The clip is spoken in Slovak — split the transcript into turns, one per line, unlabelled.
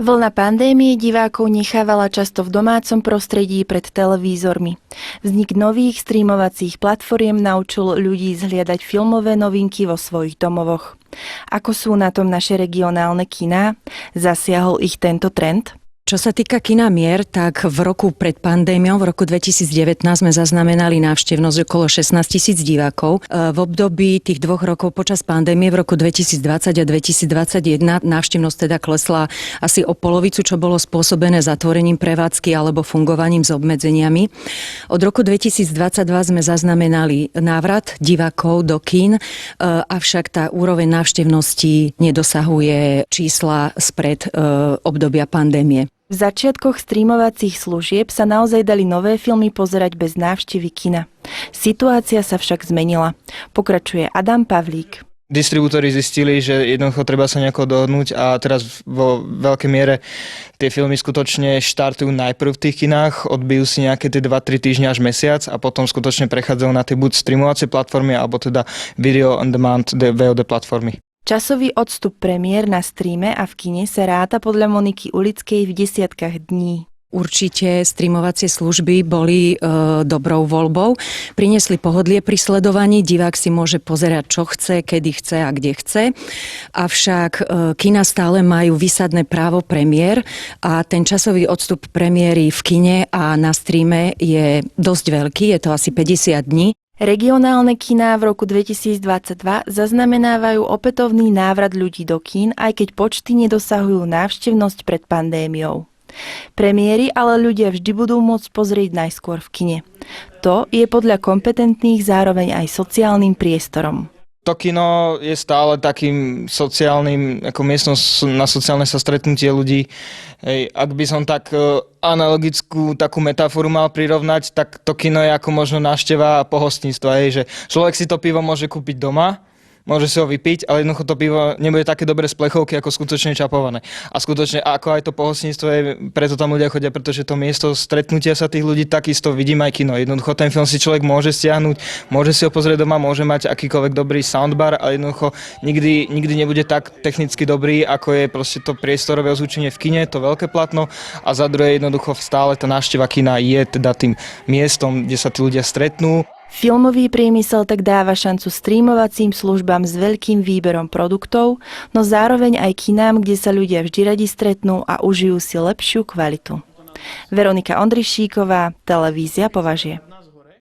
Vlna pandémie divákov nechávala často v domácom prostredí pred televízormi. Vznik nových streamovacích platform naučil ľudí zhliadať filmové novinky vo svojich domovoch. Ako sú na tom naše regionálne kiná? Zasiahol ich tento trend?
Čo sa týka kina Mier, tak v roku pred pandémiou, v roku 2019 sme zaznamenali návštevnosť okolo 16 000 divákov. V období tých 2 rokov počas pandémie v roku 2020 a 2021 návštevnosť teda klesla asi o polovicu, čo bolo spôsobené zatvorením prevádzky alebo fungovaním s obmedzeniami. Od roku 2022 sme zaznamenali návrat divákov do kín, avšak tá úroveň návštevnosti nedosahuje čísla spred obdobia pandémie.
V začiatkoch streamovacích služieb sa naozaj dali nové filmy pozerať bez návštevy kina. Situácia sa však zmenila. Pokračuje Adam Pavlík.
Distribútori zistili, že jednoducho treba sa nejako dohodnúť a teraz vo veľkej miere tie filmy skutočne štartujú najprv v tých kinách, odbijú si nejaké tie 2-3 týždne až mesiac a potom skutočne prechádzajú na tie buď streamovacie platformy alebo teda video on demand VOD platformy.
Časový odstup premiér na streame a v kine sa ráta podľa Moniky Ulickej v desiatkách dní.
Určite streamovacie služby boli dobrou voľbou. Priniesli pohodlie pri sledovaní. Divák si môže pozerať, čo chce, kedy chce a kde chce. Avšak kina stále majú výsadné právo premiér a ten časový odstup premiéry v kine a na streame je dosť veľký. Je to asi 50 dní.
Regionálne kiná v roku 2022 zaznamenávajú opätovný návrat ľudí do kín, aj keď počty nedosahujú návštevnosť pred pandémiou. Premiéry ale ľudia vždy budú môcť pozrieť najskôr v kine. To je podľa kompetentných zároveň aj sociálnym priestorom.
To kino je stále takým sociálnym, ako miestnosť na sociálne sa stretnutie ľudí. Ak by som tak analogickú takú metaforu mal prirovnať, tak to kino je ako možno návšteva pohostníctva. Že človek si to pivo môže kúpiť doma, môže si ho vypiť, ale jednoducho to pivo nebude také dobré z plechovky ako skutočne čapované. A skutočne ako aj to pohostníctvo je, preto tam ľudia chodia, pretože to miesto stretnutia sa tých ľudí takisto vidím aj kino. Jednoducho ten film si človek môže stiahnuť, môže si ho pozrieť doma, môže mať akýkoľvek dobrý soundbar, ale jednoducho nikdy nebude tak technicky dobrý, ako je proste to priestorové ozvučenie v kine, to veľké platno, a za druhé jednoducho stále tá návšteva kina je teda tým miestom, kde sa tí ľudia stretnú.
Filmový priemysel tak dáva šancu streamovacím službám s veľkým výberom produktov, no zároveň aj kinám, kde sa ľudia vždy radi stretnú a užijú si lepšiu kvalitu. Veronika Ondrišíková, Televízia Považie.